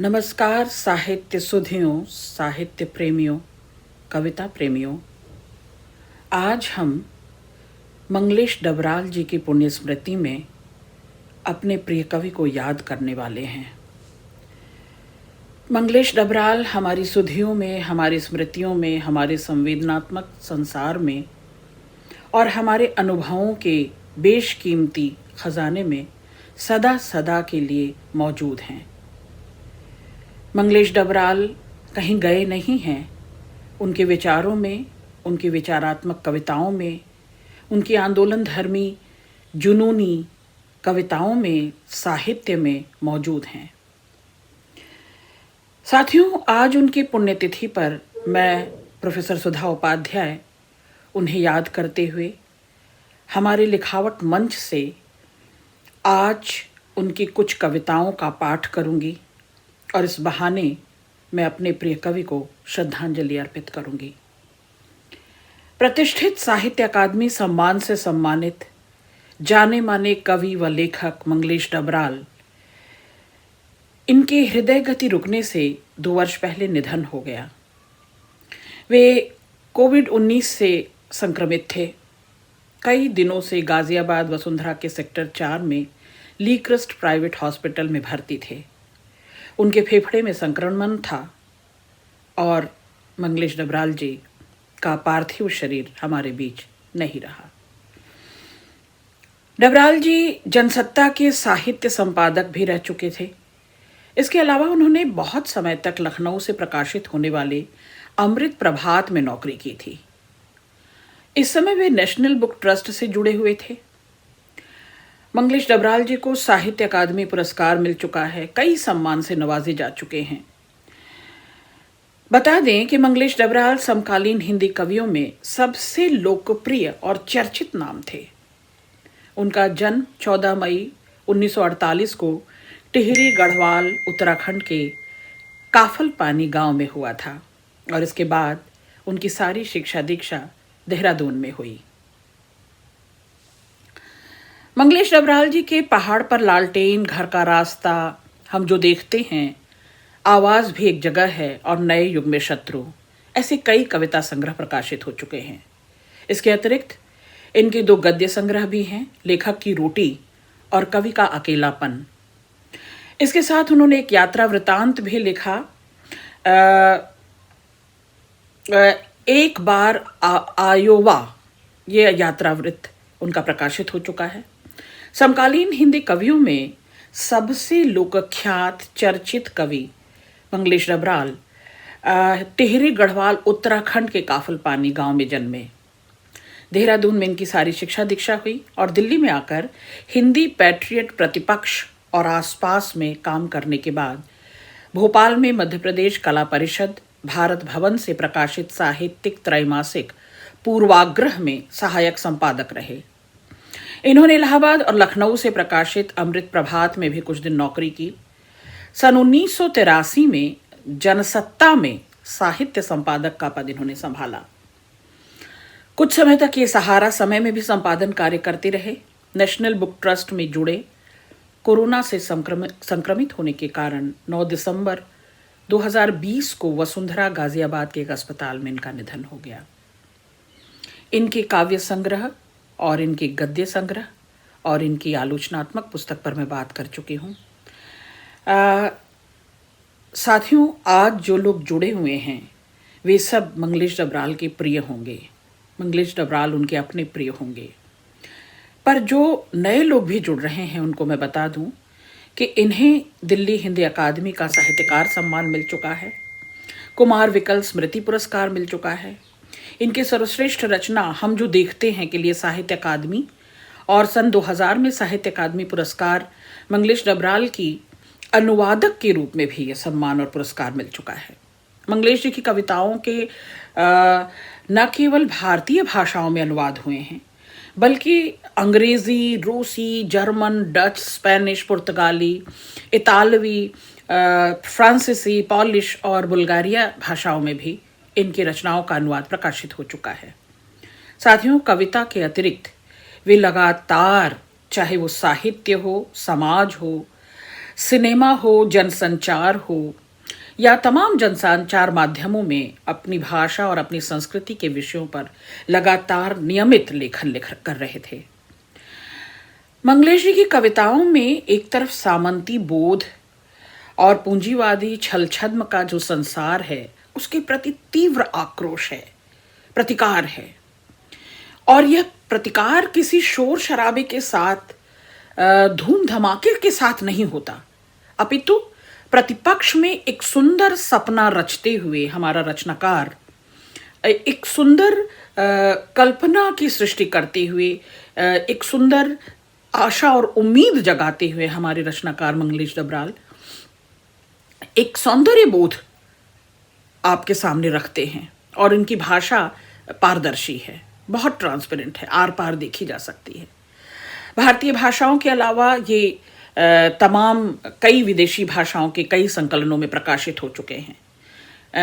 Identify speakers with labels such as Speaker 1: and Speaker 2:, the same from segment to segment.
Speaker 1: नमस्कार साहित्य सुधियों, साहित्य प्रेमियों, कविता प्रेमियों। आज हम मंगलेश डबराल जी की पुण्य स्मृति में अपने प्रिय कवि को याद करने वाले हैं। मंगलेश डबराल हमारी सुधियों में, हमारी स्मृतियों में, हमारे संवेदनात्मक संसार में और हमारे अनुभवों के बेशकीमती खजाने में सदा सदा के लिए मौजूद हैं। मंगलेश डबराल कहीं गए नहीं हैं। उनके विचारों में, उनकी विचारात्मक कविताओं में, उनकी आंदोलन धर्मी जुनूनी कविताओं में, साहित्य में मौजूद हैं। साथियों, आज उनकी पुण्यतिथि पर मैं प्रोफेसर सुधा उपाध्याय उन्हें याद करते हुए हमारे लिखावट मंच से आज उनकी कुछ कविताओं का पाठ करूंगी और इस बहाने मैं अपने प्रिय कवि को श्रद्धांजलि अर्पित करूंगी। प्रतिष्ठित साहित्य अकादमी सम्मान से सम्मानित जाने माने कवि व लेखक मंगलेश डबराल, इनके हृदय गति रुकने से 2 वर्ष पहले निधन हो गया। वे कोविड-19 से संक्रमित थे। कई दिनों से गाजियाबाद वसुंधरा के सेक्टर 4 में लीक्रस्ट प्राइवेट हॉस्पिटल में भर्ती थे। उनके फेफड़े में संक्रमण था और मंगलेश डबराल जी का पार्थिव शरीर हमारे बीच नहीं रहा। डबराल जी जनसत्ता के साहित्य संपादक भी रह चुके थे। इसके अलावा उन्होंने बहुत समय तक लखनऊ से प्रकाशित होने वाले अमृत प्रभात में नौकरी की थी। इस समय वे नेशनल बुक ट्रस्ट से जुड़े हुए थे। मंगलेश डबराल जी को साहित्य अकादमी पुरस्कार मिल चुका है, कई सम्मान से नवाजे जा चुके हैं। बता दें कि मंगलेश डबराल समकालीन हिंदी कवियों में सबसे लोकप्रिय और चर्चित नाम थे। उनका जन्म 14 मई 1948 को टिहरी गढ़वाल उत्तराखंड के काफल पानी गांव में हुआ था और इसके बाद उनकी सारी शिक्षा दीक्षा देहरादून में हुई। मंगलेश डबराल जी के पहाड़ पर लालटेन, घर का रास्ता, हम जो देखते हैं, आवाज भी एक जगह है और नए युग में शत्रु, ऐसे कई कविता संग्रह प्रकाशित हो चुके हैं। इसके अतिरिक्त इनके 2 गद्य संग्रह भी हैं, लेखक की रोटी और कवि का अकेलापन। इसके साथ उन्होंने एक यात्रा वृतांत भी लिखा, एक बार आयोवा, ये यात्रा वृत्त उनका प्रकाशित हो चुका है। समकालीन हिंदी कवियों में सबसे लोकख्यात चर्चित कवि मंगलेश डबराल टिहरी गढ़वाल उत्तराखंड के काफल पानी गांव में जन्मे। देहरादून में इनकी सारी शिक्षा दीक्षा हुई और दिल्ली में आकर हिंदी पैट्रियट प्रतिपक्ष और आसपास में काम करने के बाद भोपाल में मध्य प्रदेश कला परिषद, भारत भवन से प्रकाशित साहित्यिक त्रैमासिक पूर्वाग्रह में सहायक संपादक रहे। इन्होंने इलाहाबाद और लखनऊ से प्रकाशित अमृत प्रभात में भी कुछ दिन नौकरी की। सन 1983 में जनसत्ता में साहित्य संपादक का पद इन्होंने संभाला। कुछ समय तक ये सहारा समय में भी संपादन कार्य करते रहे। नेशनल बुक ट्रस्ट में जुड़े। कोरोना से संक्रमित होने के कारण 9 दिसंबर 2020 को वसुंधरा गाजियाबाद के एक अस्पताल में इनका निधन हो गया। इनके काव्य संग्रह और इनके गद्य संग्रह और इनकी आलोचनात्मक पुस्तक पर मैं बात कर चुकी हूँ। साथियों, आज जो लोग जुड़े हुए हैं वे सब मंगलेश डबराल के प्रिय होंगे। मंगलेश डबराल उनके अपने प्रिय होंगे। पर जो नए लोग भी जुड़ रहे हैं उनको मैं बता दूं कि इन्हें दिल्ली हिंदी अकादमी का साहित्यकार सम्मान मिल चुका है, कुमार विकल स्मृति पुरस्कार मिल चुका है। इनके सर्वश्रेष्ठ रचना हम जो देखते हैं के लिए साहित्य अकादमी और सन 2000 में साहित्य अकादमी पुरस्कार मंगलेश डबराल की अनुवादक के रूप में भी यह सम्मान और पुरस्कार मिल चुका है। मंगलेश जी की कविताओं के न केवल भारतीय भाषाओं में अनुवाद हुए हैं बल्कि अंग्रेजी, रूसी, जर्मन, डच, स्पेनिश, पुर्तगाली, इतालवी, फ्रांसीसी, पॉलिश और बुल्गारिया भाषाओं में भी इनकी रचनाओं का अनुवाद प्रकाशित हो चुका है। साथियों, कविता के अतिरिक्त वे लगातार, चाहे वो साहित्य हो, समाज हो, सिनेमा हो, जनसंचार हो या तमाम जनसंचार माध्यमों में अपनी भाषा और अपनी संस्कृति के विषयों पर लगातार नियमित लेखन लिख कर रहे थे। मंगलेश जी की कविताओं में एक तरफ सामंती बोध और पूंजीवादी छल छद्म का जो संसार है उसके प्रति तीव्र आक्रोश है, प्रतिकार है। और यह प्रतिकार किसी शोर शराबे के साथ, धूम धमाके के साथ नहीं होता, अपितु प्रतिपक्ष में एक सुंदर सपना रचते हुए हमारा रचनाकार एक सुंदर कल्पना की सृष्टि करते हुए, एक सुंदर आशा और उम्मीद जगाते हुए हमारे रचनाकार मंगलेश डबराल एक सौंदर्य बोध आपके सामने रखते हैं। और इनकी भाषा पारदर्शी है, बहुत ट्रांसपेरेंट है, आर पार देखी जा सकती है। भारतीय भाषाओं के अलावा ये तमाम कई विदेशी भाषाओं के कई संकलनों में प्रकाशित हो चुके हैं।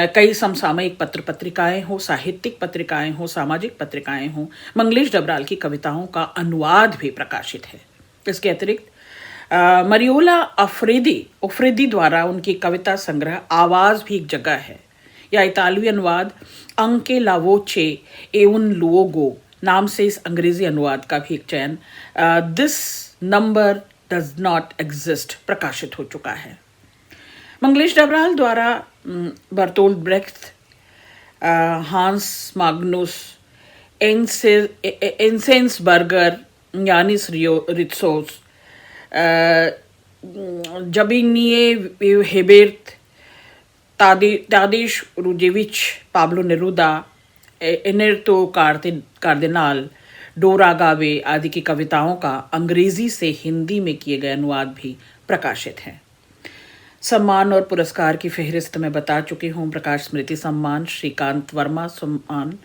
Speaker 1: कई समसामयिक पत्र पत्रिकाएं हो, साहित्यिक पत्रिकाएं हो, सामाजिक पत्रिकाएं हो, मंगलेश डबराल की कविताओं का अनुवाद भी प्रकाशित है। इसके अतिरिक्त मरियोला अफरीदी द्वारा उनकी कविता संग्रह आवाज भी एक जगह है, या इतालवी अनुवाद अंके लावोचे ए उन लुओगो नाम से इस अंग्रेजी अनुवाद का भी एक चयन this number does not exist प्रकाशित हो चुका है। मंगलेश डबराल द्वारा बर्तोल्ड ब्रेख्त, हांस माग्नुस, एंसेंसबर्गर, यानिस रित्सोस, जबिनिए हेबेर्ट, तादेश रूजेविच, पाब्लो नेरुदा, एनेर्तो कार्दिनाल, डोरा गावे आदि की कविताओं का अंग्रेजी से हिंदी में किए गए अनुवाद भी प्रकाशित हैं। सम्मान और पुरस्कार की फहरिस्त में बता चुकी हूँ। प्रकाश स्मृति सम्मान, श्रीकांत वर्मा सम्मान,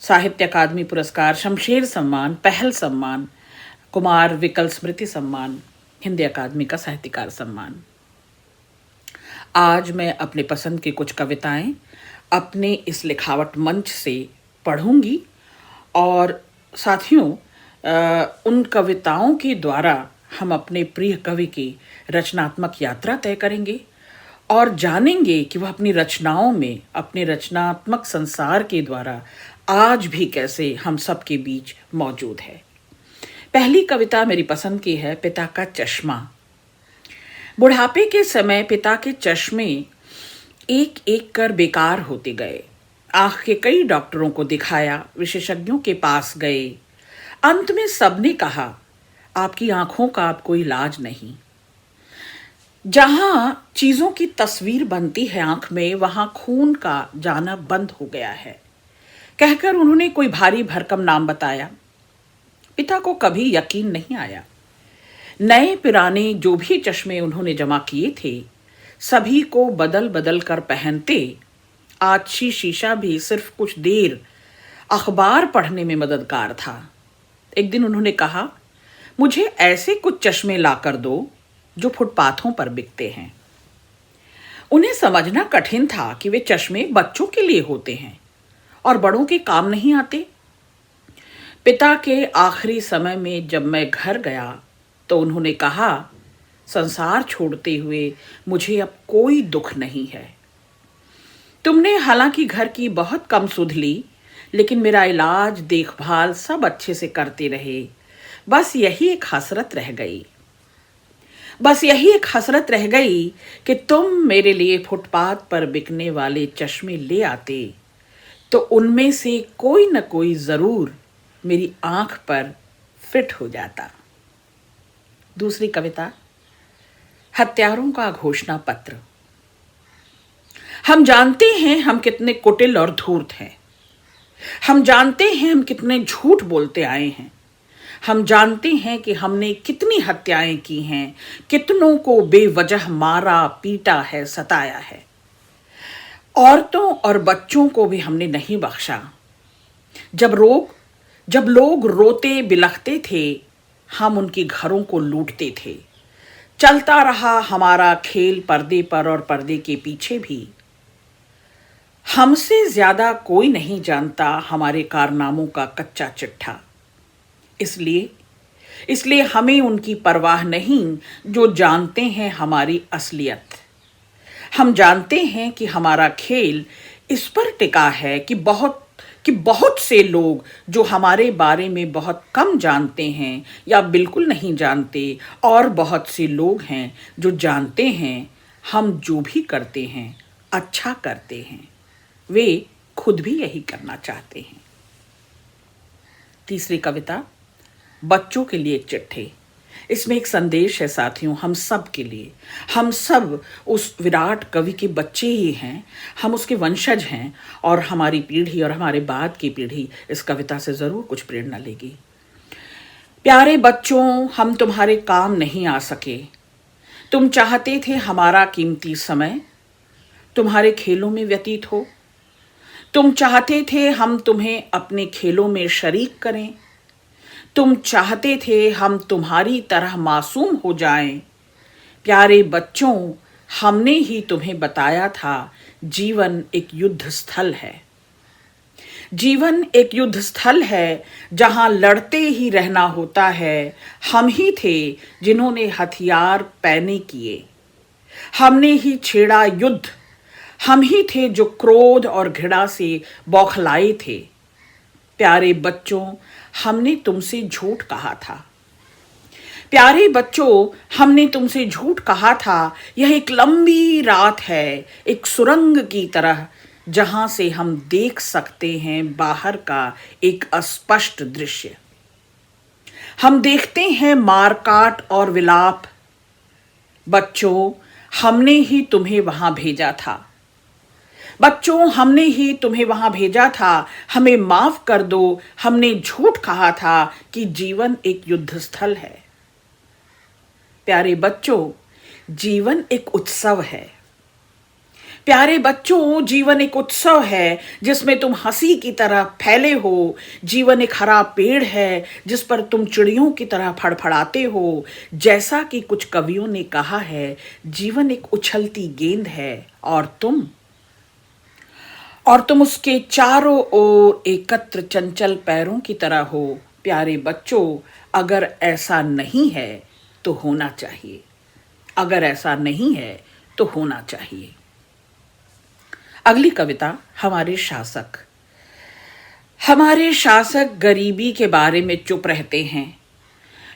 Speaker 1: साहित्य अकादमी पुरस्कार, शमशेर सम्मान, पहल सम्मान, कुमार विकल स्मृति सम्मान, हिंदी अकादमी का साहित्यकार सम्मान। आज मैं अपने पसंद की कुछ कविताएं अपने इस लिखावट मंच से पढ़ूंगी और साथियों उन कविताओं के द्वारा हम अपने प्रिय कवि की रचनात्मक यात्रा तय करेंगे और जानेंगे कि वह अपनी रचनाओं में, अपने रचनात्मक संसार के द्वारा आज भी कैसे हम सबके बीच मौजूद है। पहली कविता मेरी पसंद की है, पिता का चश्मा। बुढ़ापे के समय पिता के चश्मे एक एक कर बेकार होते गए। आंख के कई डॉक्टरों को दिखाया, विशेषज्ञों के पास गए। अंत में सबने कहा, आपकी आंखों का अब कोई इलाज नहीं। जहां चीजों की तस्वीर बनती है आंख में, वहां खून का जाना बंद हो गया है, कहकर उन्होंने कोई भारी भरकम नाम बताया। पिता को कभी यकीन नहीं आया। नए पुराने जो भी चश्मे उन्होंने जमा किए थे, सभी को बदल बदल कर पहनते। आछी शीशा भी सिर्फ कुछ देर अखबार पढ़ने में मददगार था। एक दिन उन्होंने कहा, मुझे ऐसे कुछ चश्मे लाकर दो जो फुटपाथों पर बिकते हैं। उन्हें समझना कठिन था कि वे चश्मे बच्चों के लिए होते हैं और बड़ों के काम नहीं आते। पिता के आखिरी समय में जब मैं घर गया तो उन्होंने कहा, संसार छोड़ते हुए मुझे अब कोई दुख नहीं है। तुमने हालांकि घर की बहुत कम सुध ली, लेकिन मेरा इलाज, देखभाल सब अच्छे से करते रहे। बस यही एक हसरत रह गई कि तुम मेरे लिए फुटपाथ पर बिकने वाले चश्मे ले आते तो उनमें से कोई न कोई जरूर मेरी आंख पर फिट हो जाता। दूसरी कविता, हत्यारों का घोषणा पत्र। हम जानते हैं हम कितने कुटिल और धूर्त हैं। हम जानते हैं हम कितने झूठ बोलते आए हैं। हम जानते हैं कि हमने कितनी हत्याएं की हैं, कितनों को बेवजह मारा, पीटा है, सताया है। औरतों और बच्चों को भी हमने नहीं बख्शा। जब लोग रोते बिलखते थे, हम उनके घरों को लूटते थे। चलता रहा हमारा खेल पर्दे पर और पर्दे के पीछे भी। हमसे ज्यादा कोई नहीं जानता हमारे कारनामों का कच्चा चिट्ठा। इसलिए इसलिए हमें उनकी परवाह नहीं जो जानते हैं हमारी असलियत। हम जानते हैं कि हमारा खेल इस पर टिका है कि बहुत से लोग जो हमारे बारे में बहुत कम जानते हैं या बिल्कुल नहीं जानते, और बहुत से लोग हैं जो जानते हैं हम जो भी करते हैं अच्छा करते हैं। वे खुद भी यही करना चाहते हैं। तीसरी कविता, बच्चों के लिए चिट्ठी। इसमें एक संदेश है साथियों, हम सब के लिए। हम सब उस विराट कवि के बच्चे ही हैं, हम उसके वंशज हैं, और हमारी पीढ़ी और हमारे बाद की पीढ़ी इस कविता से ज़रूर कुछ प्रेरणा लेगी। प्यारे बच्चों, हम तुम्हारे काम नहीं आ सके। तुम चाहते थे हमारा कीमती समय तुम्हारे खेलों में व्यतीत हो। तुम चाहते थे हम तुम्हें अपने खेलों में शरीक करें। तुम चाहते थे हम तुम्हारी तरह मासूम हो जाएं। प्यारे बच्चों, हमने ही तुम्हें बताया था जीवन एक युद्ध स्थल है। जीवन एक युद्ध स्थल है जहां लड़ते ही रहना होता है। हम ही थे जिन्होंने हथियार पैने किए। हमने ही छेड़ा युद्ध। हम ही थे जो क्रोध और घृणा से बौखलाए थे। प्यारे बच्चों, हमने तुमसे झूठ कहा था। प्यारे बच्चों, हमने तुमसे झूठ कहा था। यह एक लंबी रात है, एक सुरंग की तरह, जहां से हम देख सकते हैं बाहर का एक अस्पष्ट दृश्य। हम देखते हैं मारकाट और विलाप। बच्चों, हमने ही तुम्हें वहां भेजा था। बच्चों, हमने ही तुम्हें वहां भेजा था। हमें माफ कर दो, हमने झूठ कहा था कि जीवन एक युद्ध स्थल है। प्यारे बच्चों, जीवन एक उत्सव है। प्यारे बच्चों, जीवन एक उत्सव है जिसमें तुम हंसी की तरह फैले हो। जीवन एक हरा पेड़ है जिस पर तुम चिड़ियों की तरह फड़फड़ाते हो। जैसा कि कुछ कवियों ने कहा है, जीवन एक उछलती गेंद है और तुम उसके चारों ओर एकत्र चंचल पैरों की तरह हो। प्यारे बच्चों, अगर ऐसा नहीं है तो होना चाहिए। अगर ऐसा नहीं है तो होना चाहिए। अगली कविता, हमारे शासक। हमारे शासक गरीबी के बारे में चुप रहते हैं,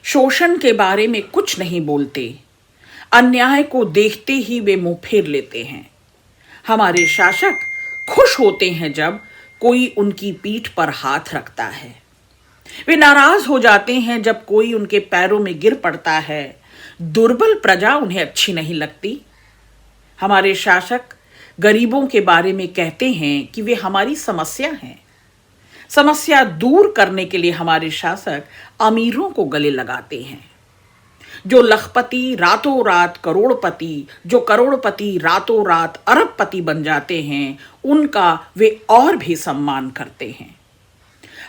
Speaker 1: शोषण के बारे में कुछ नहीं बोलते, अन्याय को देखते ही वे मुंह फेर लेते हैं। हमारे शासक खुश होते हैं जब कोई उनकी पीठ पर हाथ रखता है। वे नाराज हो जाते हैं जब कोई उनके पैरों में गिर पड़ता है। दुर्बल प्रजा उन्हें अच्छी नहीं लगती। हमारे शासक गरीबों के बारे में कहते हैं कि वे हमारी समस्या हैं। समस्या दूर करने के लिए हमारे शासक अमीरों को गले लगाते हैं। जो लखपति रातों रात करोड़पति, जो करोड़पति रातों रात अरबपति बन जाते हैं, उनका वे और भी सम्मान करते हैं।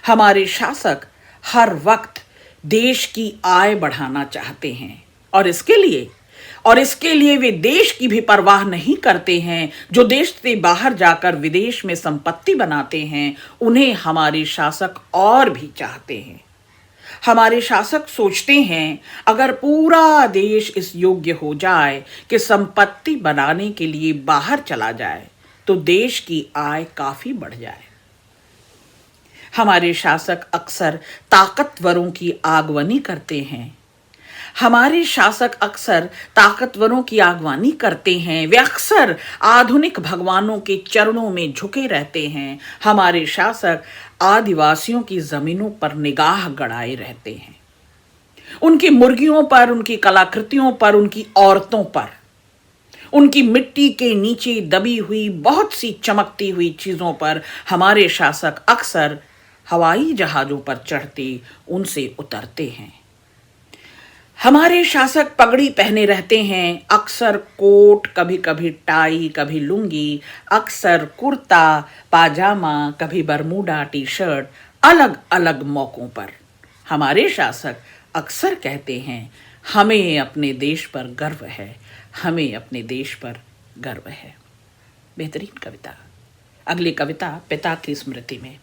Speaker 1: हमारे शासक हर वक्त देश की आय बढ़ाना चाहते हैं, और इसके लिए वे देश की भी परवाह नहीं करते हैं। जो देश से बाहर जाकर विदेश में संपत्ति बनाते हैं, उन्हें हमारे शासक और भी चाहते हैं। हमारे शासक सोचते हैं, अगर पूरा देश इस योग्य हो जाए कि संपत्ति बनाने के लिए बाहर चला जाए, तो देश की आय काफी बढ़ जाए। हमारे शासक अक्सर ताकतवरों की आगवानी करते हैं। हमारे शासक अक्सर ताकतवरों की आगवानी करते हैं। वे अक्सर आधुनिक भगवानों के चरणों में झुके रहते हैं। हमारे शासक आदिवासियों की जमीनों पर निगाह गड़ाए रहते हैं। उनकी मुर्गियों पर, उनकी कलाकृतियों पर, उनकी औरतों पर, उनकी मिट्टी के नीचे दबी हुई बहुत सी चमकती हुई चीजों पर हमारे शासक अक्सर हवाई जहाजों पर चढ़ते उनसे उतरते हैं। हमारे शासक पगड़ी पहने रहते हैं, अक्सर कोट, कभी कभी टाई, कभी लुंगी, अक्सर कुर्ता पाजामा, कभी बरमूडा टी शर्ट, अलग अलग मौकों पर। हमारे शासक अक्सर कहते हैं, हमें अपने देश पर गर्व है, हमें अपने देश पर गर्व है। बेहतरीन कविता। अगली कविता, पिता की स्मृति में।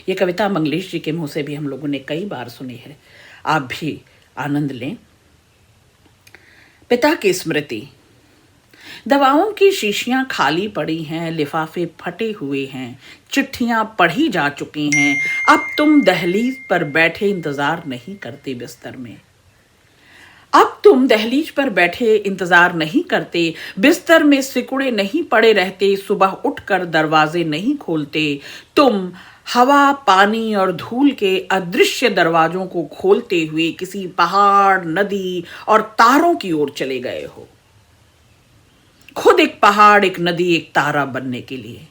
Speaker 1: ये कविता मंगलेश जी के मुंह से भी हम लोगों ने कई बार सुनी है। आप भी आनंद लें। पिता की स्मृति। दवाओं की शीशियां खाली पड़ी हैं, लिफाफे फटे हुए हैं, चिट्ठियां पढ़ी जा चुकी हैं। अब तुम दहलीज पर बैठे इंतजार नहीं करते बिस्तर में। अब तुम दहलीज पर बैठे इंतजार नहीं करते, बिस्तर में सिकुड़े नहीं पड़े रहते, सुबह उठकर दरवाजे नहीं खोलते। तुम हवा, पानी और धूल के अदृश्य दरवाजों को खोलते हुए किसी पहाड़, नदी और तारों की ओर चले गए हो। खुद एक पहाड़, एक नदी, एक तारा बनने के लिए।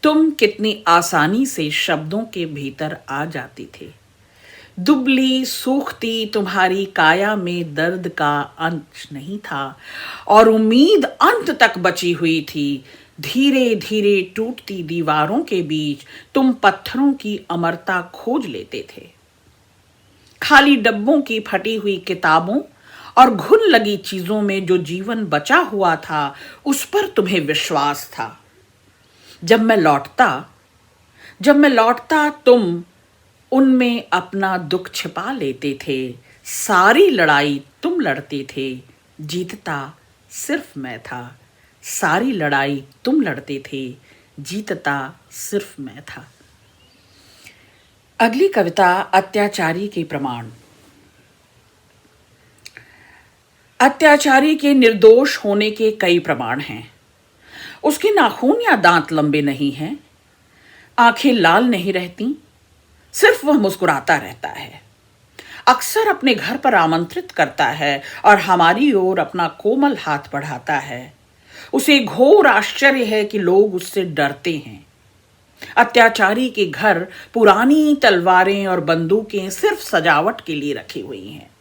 Speaker 1: तुम कितनी आसानी से शब्दों के भीतर आ जाती थे। दुबली सूखती तुम्हारी काया में दर्द का अंत नहीं था और उम्मीद अंत तक बची हुई थी। धीरे धीरे टूटती दीवारों के बीच तुम पत्थरों की अमरता खोज लेते थे। खाली डब्बों की फटी हुई किताबों और घुन लगी चीजों में जो जीवन बचा हुआ था, उस पर तुम्हें विश्वास था। जब मैं लौटता तुम उनमें अपना दुख छिपा लेते थे। सारी लड़ाई तुम लड़ते थे, जीतता सिर्फ मैं था। सारी लड़ाई तुम लड़ते थे, जीतता सिर्फ मैं था। अगली कविता अत्याचारी के प्रमाण। अत्याचारी के निर्दोष होने के कई प्रमाण हैं। उसके नाखून या दांत लंबे नहीं हैं, आंखें लाल नहीं रहती, सिर्फ वह मुस्कुराता रहता है। अक्सर अपने घर पर आमंत्रित करता है और हमारी ओर अपना कोमल हाथ बढ़ाता है। उसे घोर आश्चर्य है कि लोग उससे डरते हैं। अत्याचारी के घर पुरानी तलवारें और बंदूकें सिर्फ सजावट के लिए रखी हुई हैं।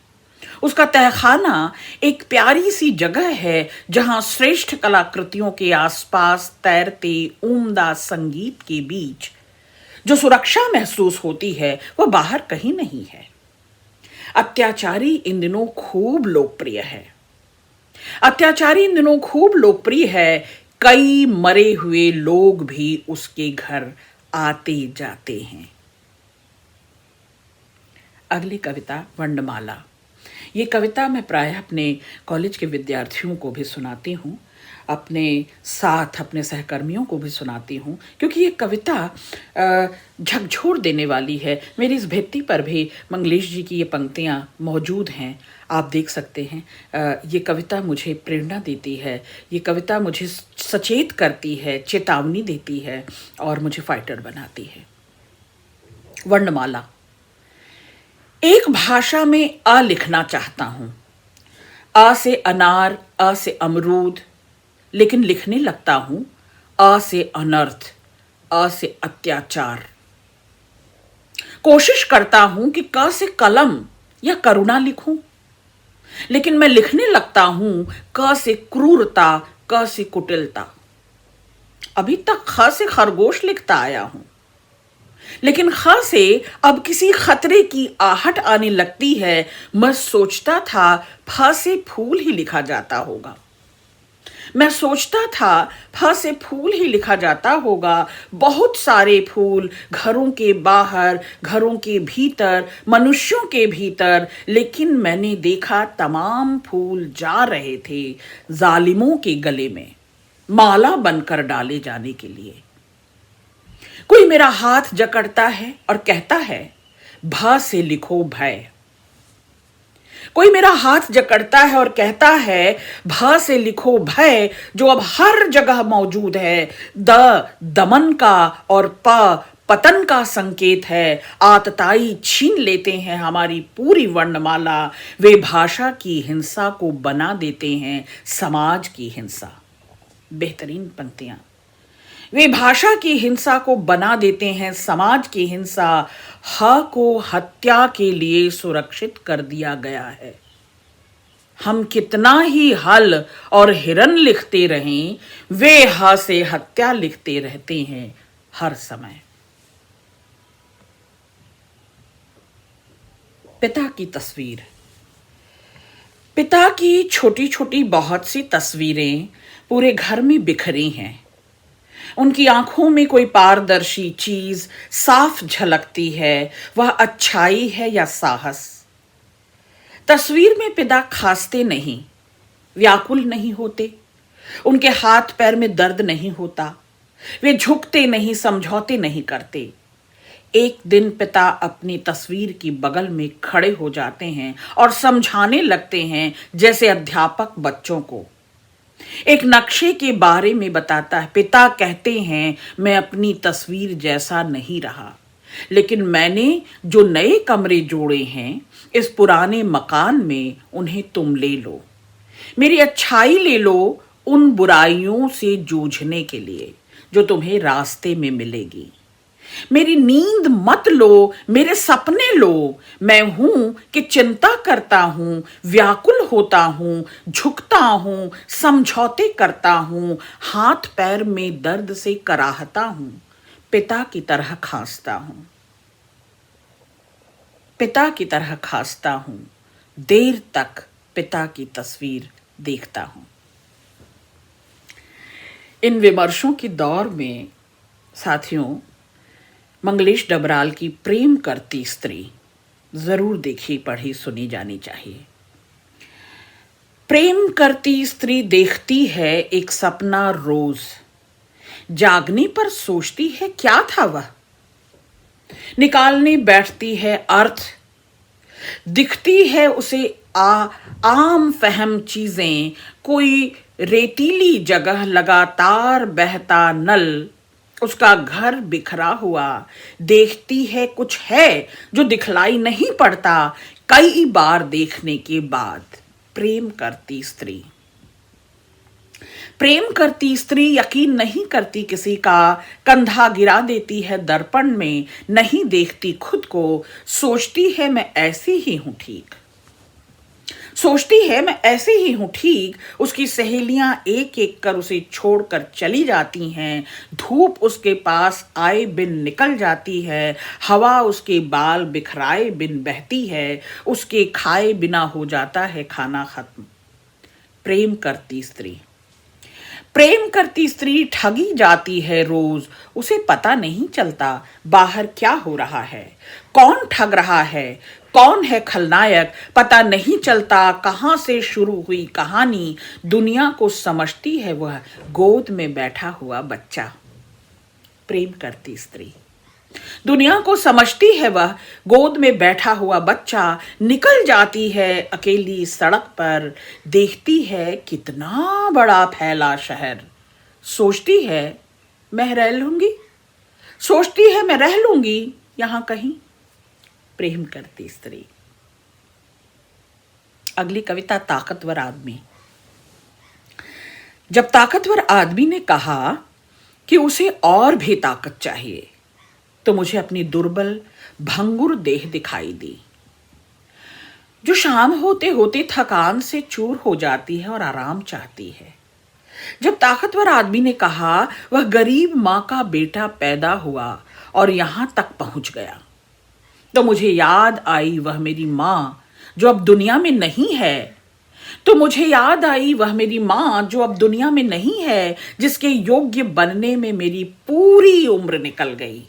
Speaker 1: उसका तहखाना एक प्यारी सी जगह है जहां श्रेष्ठ कलाकृतियों के आसपास तैरते उम्दा संगीत के बीच जो सुरक्षा महसूस होती है वह बाहर कहीं नहीं है। अत्याचारी इन दिनों खूब लोकप्रिय है। कई मरे हुए लोग भी उसके घर आते जाते हैं। अगली कविता वर्णमाला। ये कविता मैं प्रायः अपने कॉलेज के विद्यार्थियों को भी सुनाती हूँ, अपने साथ अपने सहकर्मियों को भी सुनाती हूँ, क्योंकि ये कविता झकझोर देने वाली है। मेरी इस भित्ति पर भी मंगलेश जी की ये पंक्तियाँ मौजूद हैं, आप देख सकते हैं। ये कविता मुझे प्रेरणा देती है, ये कविता मुझे सचेत करती है, चेतावनी देती है और मुझे फाइटर बनाती है। वर्णमाला। एक भाषा में अ लिखना चाहता हूँ। अ से अनार, अ से अमरूद, लेकिन लिखने लगता हूं अ से अनर्थ, अ से अत्याचार। कोशिश करता हूं कि क से कलम या करुणा लिखूं, लेकिन मैं लिखने लगता हूं क से क्रूरता, क से कुटिलता। अभी तक ख से खरगोश लिखता आया हूं, लेकिन ख से अब किसी खतरे की आहट आने लगती है। मैं सोचता था फ से फूल ही लिखा जाता होगा। बहुत सारे फूल, घरों के बाहर, घरों के भीतर, मनुष्यों के भीतर, लेकिन मैंने देखा तमाम फूल जा रहे थे जालिमों के गले में, माला बनकर डाले जाने के लिए। कोई मेरा हाथ जकड़ता है और कहता है भ से लिखो भय। कोई मेरा हाथ जकड़ता है और कहता है भ से लिखो भय, जो अब हर जगह मौजूद है। दमन का और पतन का संकेत है। आतताई छीन लेते हैं हमारी पूरी वर्णमाला। वे भाषा की हिंसा को बना देते हैं समाज की हिंसा। बेहतरीन पंक्तियां। वे भाषा की हिंसा को बना देते हैं समाज की हिंसा। ह को हत्या के लिए सुरक्षित कर दिया गया है। हम कितना ही हल और हिरन लिखते रहें, वे ह से हत्या लिखते रहते हैं हर समय। पिता की तस्वीर। पिता की छोटी छोटी बहुत सी तस्वीरें पूरे घर में बिखरी हैं। उनकी आंखों में कोई पारदर्शी चीज साफ झलकती है। वह अच्छाई है या साहस, तस्वीर में पिता खांसते नहीं, व्याकुल नहीं होते, उनके हाथ पैर में दर्द नहीं होता, वे झुकते नहीं, समझौते नहीं करते। एक दिन पिता अपनी तस्वीर की बगल में खड़े हो जाते हैं और समझाने लगते हैं जैसे अध्यापक बच्चों को। एक नक्शे के बारे में बताता है। पिता कहते हैं, मैं अपनी तस्वीर जैसा नहीं रहा, लेकिन मैंने जो नए कमरे जोड़े हैं इस पुराने मकान में, उन्हें तुम ले लो। मेरी अच्छाई ले लो उन बुराइयों से जूझने के लिए जो तुम्हें रास्ते में मिलेगी। मेरी नींद मत लो, मेरे सपने लो। मैं हूं कि चिंता करता हूं, व्याकुल होता हूं, झुकता हूं, समझौते करता हूं, हाथ पैर में दर्द से कराहता हूं, पिता की तरह खांसता हूं, पिता की तरह खांसता हूं, देर तक पिता की तस्वीर देखता हूं। इन विमर्शों के दौर में साथियों, मंगलेश डबराल की प्रेम करती स्त्री जरूर देखी, पढ़ी, सुनी जानी चाहिए। प्रेम करती स्त्री देखती है एक सपना रोज, जागने पर सोचती है क्या था वह, निकालने बैठती है अर्थ, दिखती है उसे आम फहम चीजें, कोई रेतीली जगह लगातार बहता नल, उसका घर बिखरा हुआ, देखती है कुछ है जो दिखलाई नहीं पड़ता कई बार देखने के बाद। प्रेम करती स्त्री, प्रेम करती स्त्री यकीन नहीं करती किसी का, कंधा गिरा देती है दर्पण में, नहीं देखती खुद को, सोचती है मैं ऐसी ही हूं ठीक, सोचती है मैं ऐसे ही हूं ठीक। उसकी सहेलियां एक एक कर उसे छोड़कर चली जाती हैं, धूप उसके पास आए बिन निकल जाती है, हवा उसके बाल बिखराए बिन बहती है, उसके खाए बिना हो जाता है खाना खत्म। प्रेम करती स्त्री, प्रेम करती स्त्री ठगी जाती है रोज, उसे पता नहीं चलता बाहर क्या हो रहा है, कौन ठग रहा है, कौन है खलनायक, पता नहीं चलता कहां से शुरू हुई कहानी। दुनिया को समझती है वह गोद में बैठा हुआ बच्चा। प्रेम करती स्त्री, दुनिया को समझती है वह गोद में बैठा हुआ बच्चा। निकल जाती है अकेली सड़क पर, देखती है कितना बड़ा फैला शहर, सोचती है मैं रह लूंगी, सोचती है मैं रह लूंगी यहां कहीं। प्रेम करती स्त्री। अगली कविता, ताकतवर आदमी। जब ताकतवर आदमी ने कहा कि उसे और भी ताकत चाहिए, तो मुझे अपनी दुर्बल भंगुर देह दिखाई दी, जो शाम होते होते थकान से चूर हो जाती है और आराम चाहती है। जब ताकतवर आदमी ने कहा वह गरीब मां का बेटा पैदा हुआ और यहां तक पहुंच गया, तो मुझे याद आई वह मेरी मां जो अब दुनिया में नहीं है, तो मुझे याद आई वह मेरी मां जो अब दुनिया में नहीं है, जिसके योग्य बनने में मेरी पूरी उम्र निकल गई।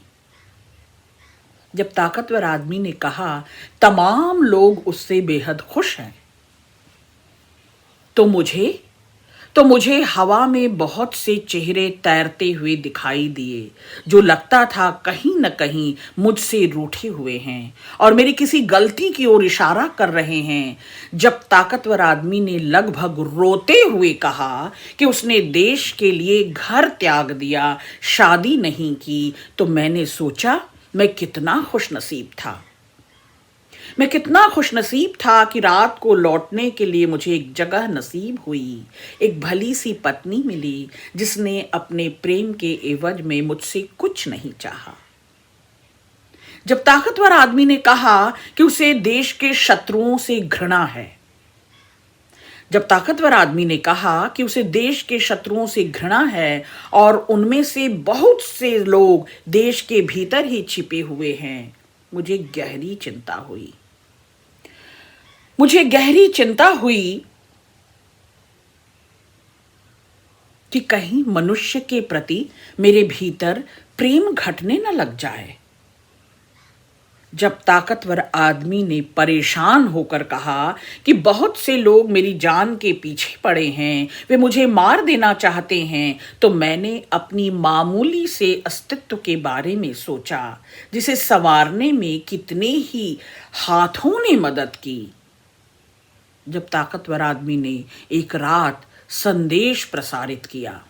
Speaker 1: जब ताकतवर आदमी ने कहा तमाम लोग उससे बेहद खुश हैं, तो मुझे हवा में बहुत से चेहरे तैरते हुए दिखाई दिए, जो लगता था कहीं न कहीं मुझसे रूठे हुए हैं और मेरी किसी गलती की ओर इशारा कर रहे हैं। जब ताकतवर आदमी ने लगभग रोते हुए कहा कि उसने देश के लिए घर त्याग दिया, शादी नहीं की, तो मैंने सोचा मैं कितना खुशनसीब था। मैं कितना खुशनसीब था कि रात को लौटने के लिए मुझे एक जगह नसीब हुई, एक भली सी पत्नी मिली जिसने अपने प्रेम के एवज में मुझसे कुछ नहीं चाहा। जब ताकतवर आदमी ने कहा कि उसे देश के शत्रुओं से घृणा है, जब ताकतवर आदमी ने कहा कि उसे देश के शत्रुओं से घृणा है और उनमें से बहुत से लोग देश के भीतर ही छिपे हुए हैं, मुझे गहरी चिंता हुई। मुझे गहरी चिंता हुई कि कहीं मनुष्य के प्रति मेरे भीतर प्रेम घटने न लग जाए। जब ताकतवर आदमी ने परेशान होकर कहा कि बहुत से लोग मेरी जान के पीछे पड़े हैं, वे मुझे मार देना चाहते हैं, तो मैंने अपनी मामूली से अस्तित्व के बारे में सोचा, जिसे संवारने में कितने ही हाथों ने मदद की। जब ताकतवर आदमी ने एक रात संदेश प्रसारित किया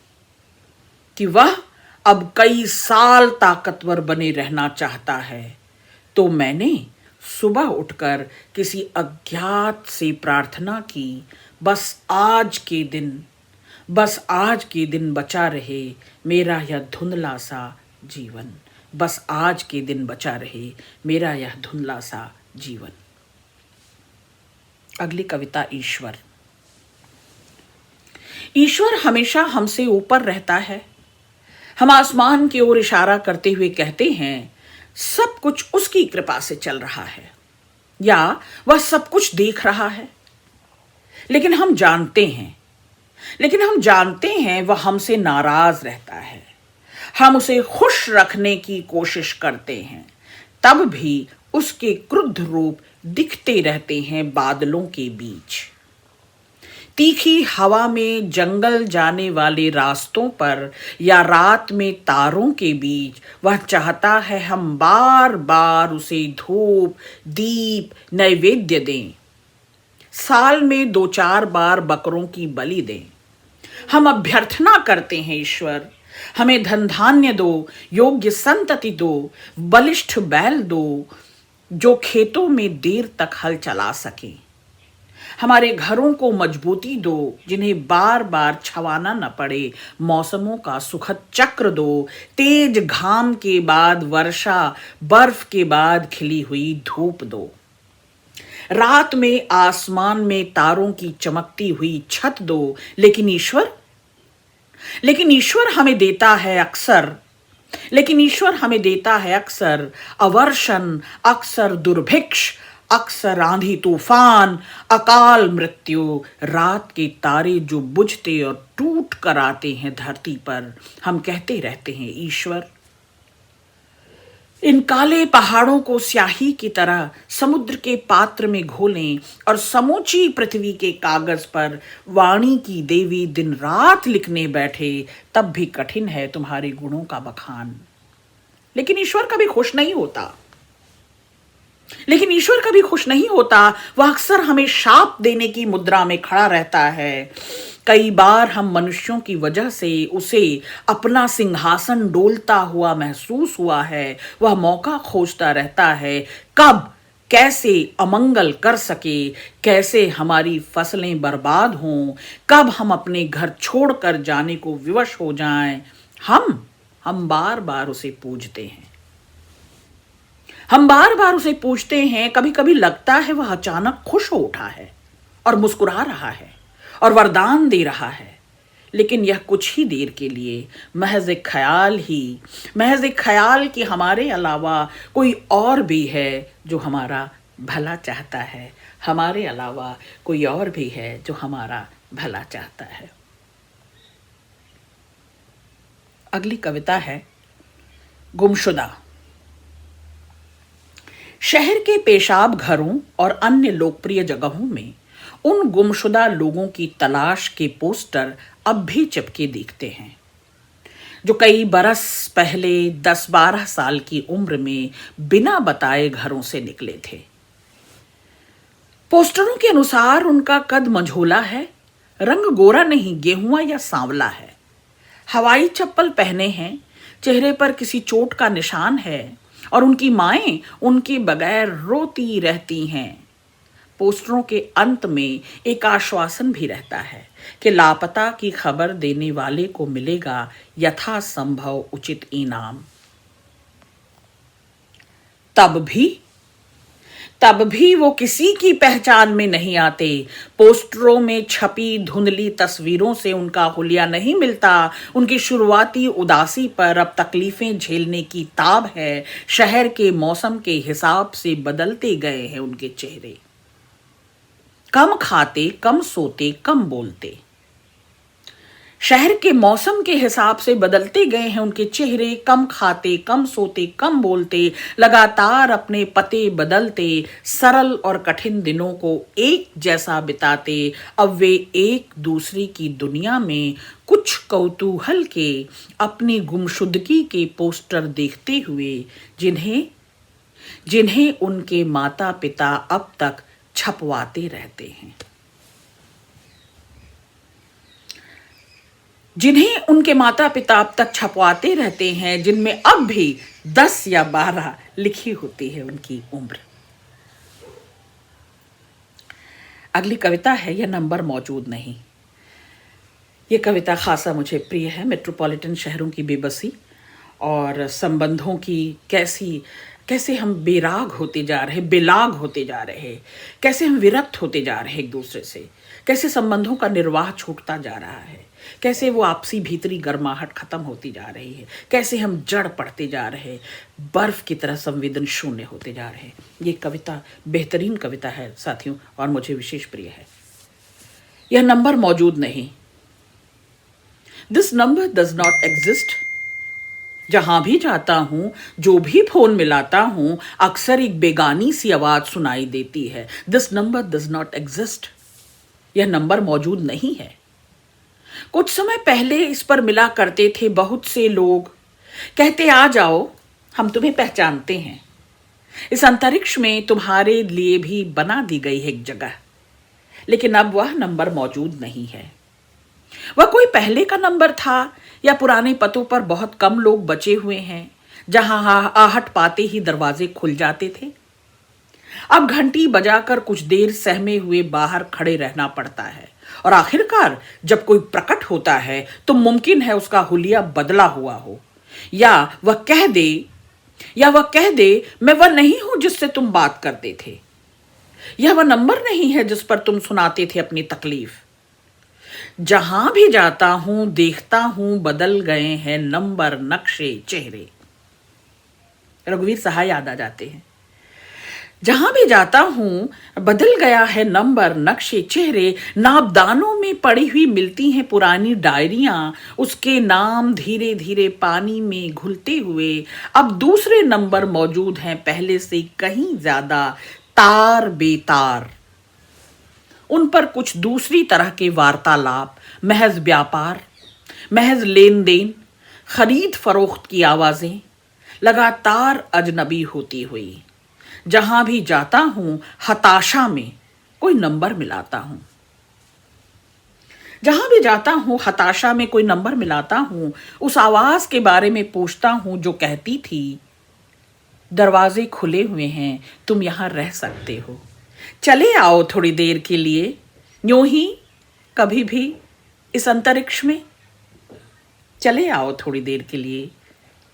Speaker 1: कि वह अब कई साल ताकतवर बने रहना चाहता है, तो मैंने सुबह उठकर किसी अज्ञात से प्रार्थना की, बस आज के दिन बचा रहे मेरा यह धुंधला सा जीवन, बस आज के दिन बचा रहे मेरा यह धुंधला सा जीवन। अगली कविता ईश्वर। ईश्वर हमेशा हमसे ऊपर रहता है। हम आसमान की ओर इशारा करते हुए कहते हैं, सब कुछ उसकी कृपा से चल रहा है, या वह सब कुछ देख रहा है। लेकिन हम जानते हैं वह हमसे नाराज रहता है। हम उसे खुश रखने की कोशिश करते हैं, तब भी उसके क्रुद्ध रूप दिखते रहते हैं बादलों के बीच। तीखी हवा में जंगल जाने वाले रास्तों पर या रात में तारों के बीच वह चाहता है हम बार बार उसे धूप, दीप, नैवेद्य दें। साल में 2-4 बार बकरों की बलि दें। हम अभ्यर्थना करते हैं, ईश्वर हमें धन धान्य दो, योग्य संतति दो, बलिष्ठ बैल दो, जो खेतों में देर तक हल चला सके। हमारे घरों को मजबूती दो, जिन्हें बार बार छवाना न पड़े। मौसमों का सुखद चक्र दो, तेज घाम के बाद वर्षा, बर्फ के बाद खिली हुई धूप दो। रात में आसमान में तारों की चमकती हुई छत दो। लेकिन ईश्वर हमें देता है अक्सर अवर्षण, अक्सर दुर्भिक्ष, अक्सर आंधी तूफान, अकाल मृत्यु। रात के तारे जो बुझते और टूट कर आते हैं धरती पर, हम कहते रहते हैं, ईश्वर इन काले पहाड़ों को स्याही की तरह समुद्र के पात्र में घोलें और समूची पृथ्वी के कागज पर वाणी की देवी दिन रात लिखने बैठे, तब भी कठिन है तुम्हारे गुणों का बखान। लेकिन ईश्वर कभी खुश नहीं होता। वह अक्सर हमें शाप देने की मुद्रा में खड़ा रहता है। कई बार हम मनुष्यों की वजह से उसे अपना सिंहासन डोलता हुआ महसूस हुआ है। वह मौका खोजता रहता है, कब कैसे अमंगल कर सके, कैसे हमारी फसलें बर्बाद हों, कब हम अपने घर छोड़कर जाने को विवश हो जाएं। हम बार बार उसे पूजते हैं। कभी कभी लगता है वह अचानक खुश हो उठा है और मुस्कुरा रहा है और वरदान दे रहा है। लेकिन यह कुछ ही देर के लिए, महज एक ख्याल कि हमारे अलावा कोई और भी है जो हमारा भला चाहता है। अगली कविता है गुमशुदा। शहर के पेशाब घरों और अन्य लोकप्रिय जगहों में उन गुमशुदा लोगों की तलाश के पोस्टर अब भी चिपके दिखते हैं, जो कई बरस पहले 10-12 साल की उम्र में बिना बताए घरों से निकले थे। पोस्टरों के अनुसार उनका कद मंझोला है, रंग गोरा नहीं, गेहुआ या सांवला है, हवाई चप्पल पहने हैं, चेहरे पर किसी चोट का निशान है और उनकी माएं उनके बगैर रोती रहती हैं। पोस्टरों के अंत में एक आश्वासन भी रहता है कि लापता की खबर देने वाले को मिलेगा यथासंभव उचित इनाम। तब भी वो किसी की पहचान में नहीं आते। पोस्टरों में छपी धुंधली तस्वीरों से उनका हुलिया नहीं मिलता। उनकी शुरुआती उदासी पर अब तकलीफें झेलने की ताब है। शहर के मौसम के हिसाब से बदलते गए हैं उनके चेहरे। कम खाते, कम सोते, कम बोलते। शहर के मौसम के हिसाब से बदलते गए हैं उनके चेहरे, कम खाते, कम सोते, कम बोलते, लगातार अपने पते बदलते, सरल और कठिन दिनों को एक जैसा बिताते। अब वे एक दूसरे की दुनिया में कुछ कौतूहल के अपनी गुमशुदगी के पोस्टर देखते हुए, जिन्हें जिन्हें उनके माता पिता अब तक छपवाते रहते हैं, जिन्हें उनके माता पिता अब तक छपवाते रहते हैं, जिनमें अब भी 10 या 12 लिखी होती है उनकी उम्र। अगली कविता है यह नंबर मौजूद नहीं। ये कविता खासा मुझे प्रिय है। मेट्रोपॉलिटन शहरों की बेबसी और संबंधों की कैसे हम बेराग होते जा रहे, बेलाग होते जा रहे, कैसे हम विरक्त होते जा रहे एक दूसरे से, कैसे संबंधों का निर्वाह छूटता जा रहा है, कैसे वो आपसी भीतरी गर्माहट खत्म होती जा रही है, कैसे हम जड़ पड़ते जा रहे, बर्फ की तरह संवेदन शून्य होते जा रहे। ये कविता बेहतरीन कविता है साथियों और मुझे विशेष प्रिय है। यह नंबर मौजूद नहीं। This number does not exist. जहां भी जाता हूं, जो भी फोन मिलाता हूं, अक्सर एक बेगानी सी आवाज सुनाई देती है, this number does not exist. यह नंबर मौजूद नहीं है। कुछ समय पहले इस पर मिला करते थे बहुत से लोग, कहते आ जाओ हम तुम्हें पहचानते हैं, इस अंतरिक्ष में तुम्हारे लिए भी बना दी गई है एक जगह। लेकिन अब वह नंबर मौजूद नहीं है। वह कोई पहले का नंबर था या पुराने पतों पर बहुत कम लोग बचे हुए हैं, जहां आहट पाते ही दरवाजे खुल जाते थे। अब घंटी बजाकर कुछ देर सहमे हुए बाहर खड़े रहना पड़ता है, और आखिरकार जब कोई प्रकट होता है तो मुमकिन है उसका हुलिया बदला हुआ हो, या वह कह दे मैं वह नहीं हूं जिससे तुम बात करते थे। यह वह नंबर नहीं है जिस पर तुम सुनाते थे अपनी तकलीफ। जहां भी जाता हूं देखता हूं बदल गए हैं नंबर, नक्शे, चेहरे। रघुवीर सहाय याद आ जाते हैं। जहां भी जाता हूं बदल गया है नंबर, नक्शे, चेहरे। नाबदानों में पड़ी हुई मिलती हैं पुरानी डायरियां, उसके नाम धीरे धीरे पानी में घुलते हुए अब दूसरे नंबर मौजूद हैं, पहले से कहीं ज्यादा तार बेतार। उन पर कुछ दूसरी तरह के वार्तालाप, महज व्यापार, महज लेन देन, खरीद फरोख्त की आवाजें लगातार अजनबी होती हुई। जहां भी जाता हूं हताशा में कोई नंबर मिलाता हूं। जहां भी जाता हूं हताशा में कोई नंबर मिलाता हूं। उस आवाज के बारे में पूछता हूं जो कहती थी, दरवाजे खुले हुए हैं, तुम यहां रह सकते हो, चले आओ थोड़ी देर के लिए, यूं ही कभी भी इस अंतरिक्ष में। चले आओ थोड़ी देर के लिए,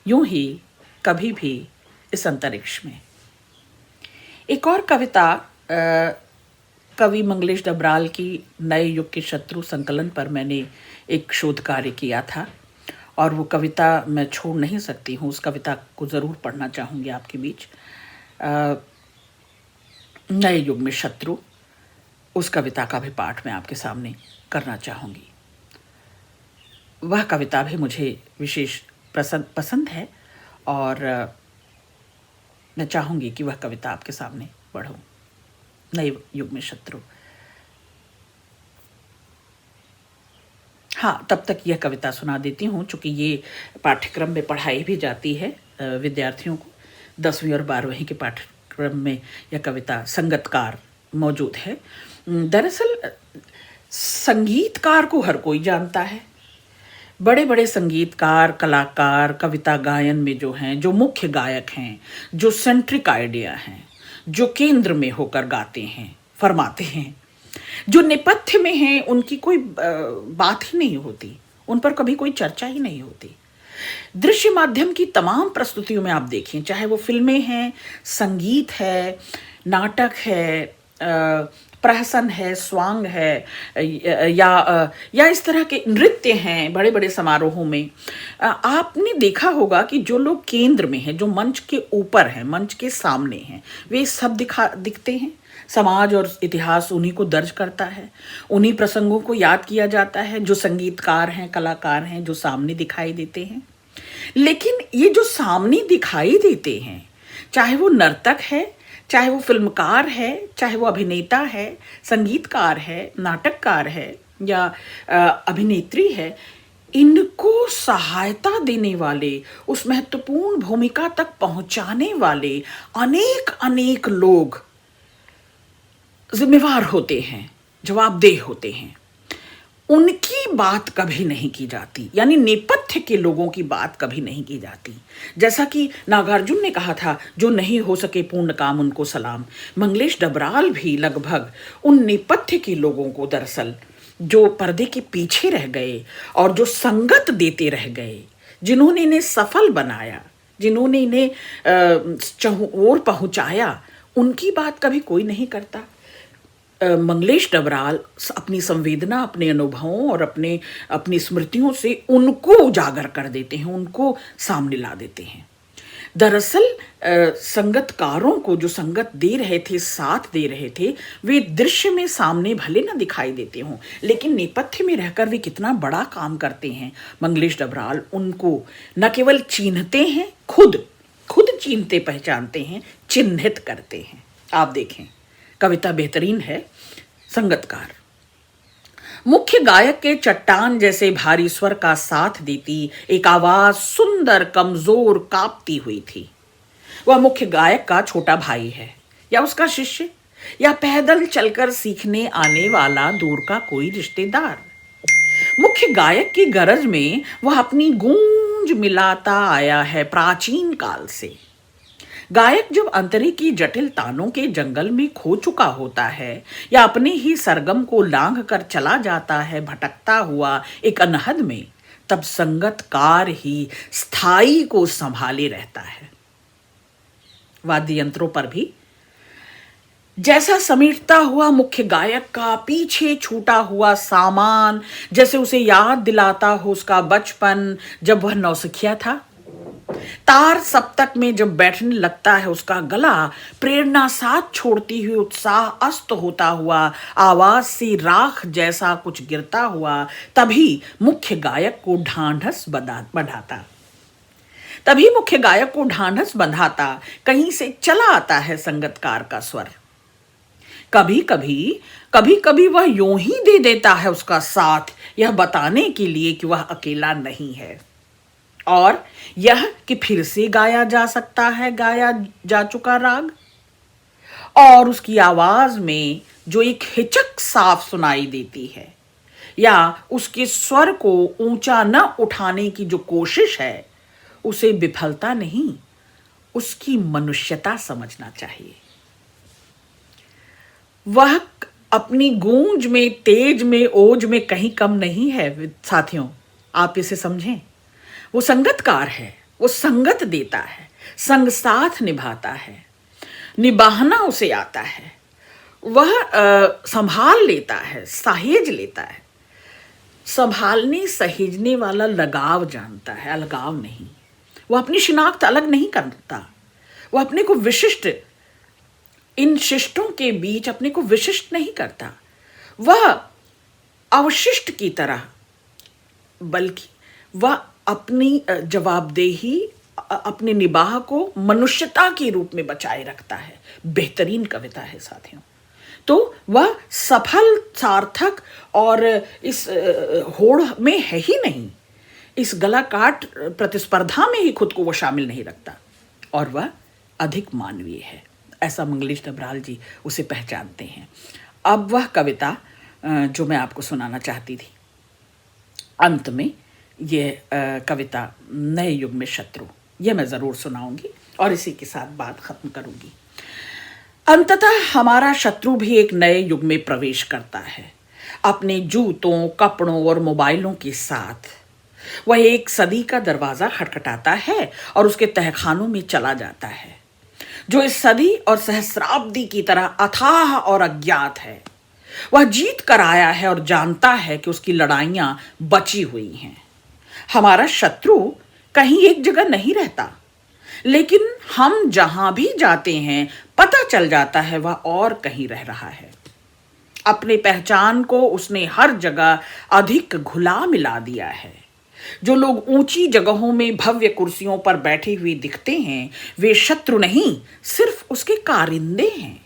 Speaker 1: यूं ही कभी भी इस अंतरिक्ष में। एक और कविता कवि मंगलेश डबराल की नए युग के शत्रु संकलन पर मैंने एक शोध कार्य किया था, और वो कविता मैं छोड़ नहीं सकती हूँ। उस कविता को ज़रूर पढ़ना चाहूँगी आपके बीच। नए युग में शत्रु, उस कविता का भी पाठ मैं आपके सामने करना चाहूँगी। वह कविता भी मुझे विशेष पसंद है, और मैं चाहूँगी कि वह कविता आपके सामने पढूं। नए युग में शत्रु। हाँ, तब तक यह कविता सुना देती हूँ, चूँकि ये पाठ्यक्रम में पढ़ाई भी जाती है विद्यार्थियों को। 10वीं और 12वीं के पाठ्यक्रम में यह कविता संगतकार मौजूद है। दरअसल संगीतकार को हर कोई जानता है। बड़े बड़े संगीतकार, कलाकार कविता गायन में जो हैं, जो मुख्य गायक हैं, जो सेंट्रिक आइडिया हैं, जो केंद्र में होकर गाते हैं, फरमाते हैं, जो नेपथ्य में हैं, उनकी कोई बात ही नहीं होती, उन पर कभी कोई चर्चा ही नहीं होती। दृश्य माध्यम की तमाम प्रस्तुतियों में आप देखें, चाहे वो फिल्में हैं, संगीत है, नाटक है, प्रहसन है, स्वांग है, या इस तरह के नृत्य हैं बड़े बड़े समारोहों में, आपने देखा होगा कि जो लोग केंद्र में हैं, जो मंच के ऊपर हैं, मंच के सामने हैं, वे सब दिखते हैं। समाज और इतिहास उन्हीं को दर्ज करता है, उन्हीं प्रसंगों को याद किया जाता है जो संगीतकार हैं, कलाकार हैं, जो सामने दिखाई देते हैं। लेकिन ये जो सामने दिखाई देते हैं, चाहे वो नर्तक है, चाहे वो फिल्मकार है, चाहे वो अभिनेता है, संगीतकार है, नाटककार है या अभिनेत्री है, इनको सहायता देने वाले, उस महत्वपूर्ण भूमिका तक पहुंचाने वाले अनेक अनेक लोग जिम्मेवार होते हैं, जवाबदेह होते हैं। उनकी बात कभी नहीं की जाती, यानी नेपथ्य के लोगों की बात कभी नहीं की जाती। जैसा कि नागार्जुन ने कहा था, जो नहीं हो सके पूर्ण काम उनको सलाम। मंगलेश डबराल भी लगभग उन नेपथ्य के लोगों को, दरअसल जो पर्दे के पीछे रह गए और जो संगत देते रह गए, जिन्होंने इन्हें सफल बनाया, जिन्होंने इन्हें ओर पहुंचाया, उनकी बात कभी कोई नहीं करता। मंगलेश डबराल अपनी संवेदना, अपने अनुभवों और अपनी स्मृतियों से उनको उजागर कर देते हैं, उनको सामने ला देते हैं। दरअसल संगतकारों को जो संगत दे रहे थे, साथ दे रहे थे, वे दृश्य में सामने भले न दिखाई देते हों, लेकिन नेपथ्य में रहकर वे कितना बड़ा काम करते हैं। मंगलेश डबराल उनको न केवल चिन्हते हैं, खुद चिन्हते पहचानते हैं, चिन्हित करते हैं। आप देखें, कविता बेहतरीन है। संगतकार मुख्य गायक के चट्टान जैसे भारी स्वर का साथ देती एक आवाज सुंदर, कमजोर, कांपती हुई थी। वह मुख्य गायक का छोटा भाई है, या उसका शिष्य, या पैदल चलकर सीखने आने वाला दूर का कोई रिश्तेदार। मुख्य गायक की गरज में वह अपनी गूंज मिलाता आया है प्राचीन काल से। गायक जब अंतरे की जटिल तानों के जंगल में खो चुका होता है, या अपने ही सरगम को लांघ कर चला जाता है भटकता हुआ एक अनहद में, तब संगतकार ही स्थायी को संभाले रहता है। वाद्य यंत्रों पर भी जैसा समेटता हुआ मुख्य गायक का पीछे छूटा हुआ सामान जैसे उसे याद दिलाता हो उसका बचपन, जब वह नौसिखिया था। तार सप्तक में जब बैठने लगता है उसका गला, प्रेरणा साथ छोड़ती हुई उत्साह अस्त होता हुआ, आवाज से राख जैसा कुछ गिरता हुआ, तभी मुख्य गायक को ढांढस बंधाता कहीं से चला आता है संगतकार का स्वर। कभी कभी वह यूं ही दे देता है उसका साथ, यह बताने के लिए कि वह अकेला नहीं है, और यह कि फिर से गाया जा सकता है गाया जा चुका राग। और उसकी आवाज में जो एक हिचक साफ सुनाई देती है, या उसके स्वर को ऊंचा न उठाने की जो कोशिश है, उसे विफलता नहीं, उसकी मनुष्यता समझना चाहिए। वह अपनी गूंज में, तेज में, ओज में कहीं कम नहीं है साथियों, आप इसे समझें। वो संगतकार है, वो संगत देता है, संग साथ निभाता है, निभाना उसे आता है। वह संभाल लेता है, सहेज लेता है। संभालने सहेजने वाला लगाव जानता है, अलगाव नहीं। वह अपनी शिनाख्त अलग नहीं करता, वह अपने को विशिष्ट, इन शिष्टों के बीच अपने को विशिष्ट नहीं करता। वह अवशिष्ट की तरह, बल्कि वह अपनी जवाबदेही, अपने निबाह को मनुष्यता के रूप में बचाए रखता है। बेहतरीन कविता है साथियों। तो वह सफल, सार्थक और इस होड़ में है ही नहीं, इस गला काट प्रतिस्पर्धा में ही खुद को वो शामिल नहीं रखता, और वह अधिक मानवीय है, ऐसा मंगलेश डबराल जी उसे पहचानते हैं। अब वह कविता जो मैं आपको सुनाना चाहती थी, अंत में ये कविता नए युग में शत्रु, ये मैं ज़रूर सुनाऊंगी और इसी के साथ बात ख़त्म करूंगी। अंततः हमारा शत्रु भी एक नए युग में प्रवेश करता है, अपने जूतों, कपड़ों और मोबाइलों के साथ। वह एक सदी का दरवाज़ा खटखटाता है और उसके तहखानों में चला जाता है, जो इस सदी और सहस्राब्दी की तरह अथाह और अज्ञात है। वह जीत कर आया है और जानता है कि उसकी लड़ाइयां बची हुई हैं। हमारा शत्रु कहीं एक जगह नहीं रहता, लेकिन हम जहां भी जाते हैं पता चल जाता है वह और कहीं रह रहा है। अपनी पहचान को उसने हर जगह अधिक घुला मिला दिया है। जो लोग ऊंची जगहों में भव्य कुर्सियों पर बैठे हुए दिखते हैं वे शत्रु नहीं, सिर्फ उसके कारिंदे हैं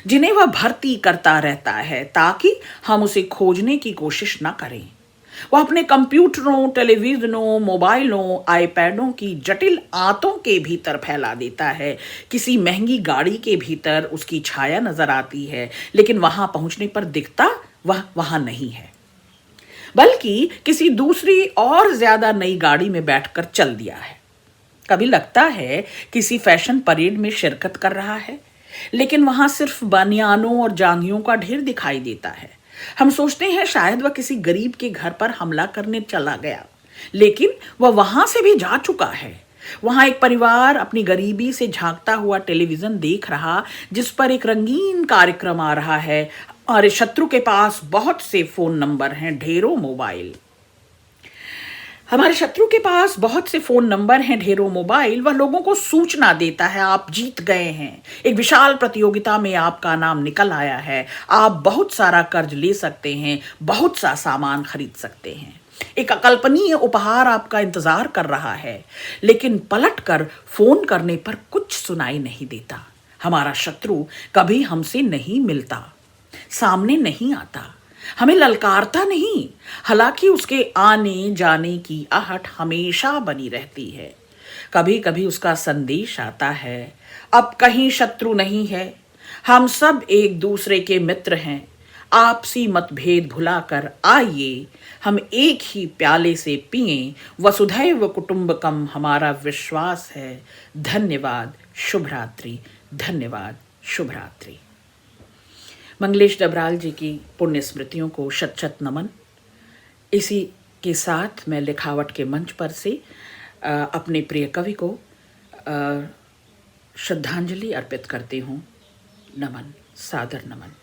Speaker 1: जिन्हें वह भर्ती करता रहता है ताकि हम उसे खोजने की कोशिश न करें। वह अपने कंप्यूटरों, टेलीविजनों, मोबाइलों, आईपैडों की जटिल आंतों के भीतर फैला देता है। किसी महंगी गाड़ी के भीतर उसकी छाया नजर आती है, लेकिन वहां पहुंचने पर दिखता वह वहां नहीं है, बल्कि किसी दूसरी और ज्यादा नई गाड़ी में बैठकर चल दिया है। कभी लगता है किसी फैशन परेड में शिरकत कर रहा है, लेकिन वहां सिर्फ बनियानों और जांघियों का ढेर दिखाई देता है। हम सोचते हैं शायद वह किसी गरीब के घर पर हमला करने चला गया, लेकिन वह वहां से भी जा चुका है। वहां एक परिवार अपनी गरीबी से झांकता हुआ टेलीविजन देख रहा, जिस पर एक रंगीन कार्यक्रम आ रहा है। और शत्रु के पास बहुत से फोन नंबर हैं, ढेरों मोबाइल। हमारे शत्रु के पास बहुत से फोन नंबर हैं, ढेरों मोबाइल। वह लोगों को सूचना देता है, आप जीत गए हैं, एक विशाल प्रतियोगिता में आपका नाम निकल आया है, आप बहुत सारा कर्ज ले सकते हैं, बहुत सा सामान खरीद सकते हैं, एक अकल्पनीय उपहार आपका इंतजार कर रहा है। लेकिन पलटकर फोन करने पर कुछ सुनाई नहीं देता। हमारा शत्रु कभी हमसे नहीं मिलता, सामने नहीं आता, हमें ललकारता नहीं, हालांकि उसके आने जाने की आहट हमेशा बनी रहती है। कभी कभी उसका संदेश आता है, अब कहीं शत्रु नहीं है, हम सब एक दूसरे के मित्र हैं, आपसी मतभेद भुलाकर आइए हम एक ही प्याले से पिएं, वसुधैव कुटुंबकम हमारा विश्वास है। धन्यवाद, शुभ रात्रि। धन्यवाद, शुभ रात्रि। मंगलेश डबराल जी की पुण्य स्मृतियों को शत शत नमन। इसी के साथ मैं लिखावट के मंच पर से अपने प्रिय कवि को श्रद्धांजलि अर्पित करती हूँ। नमन, सादर नमन।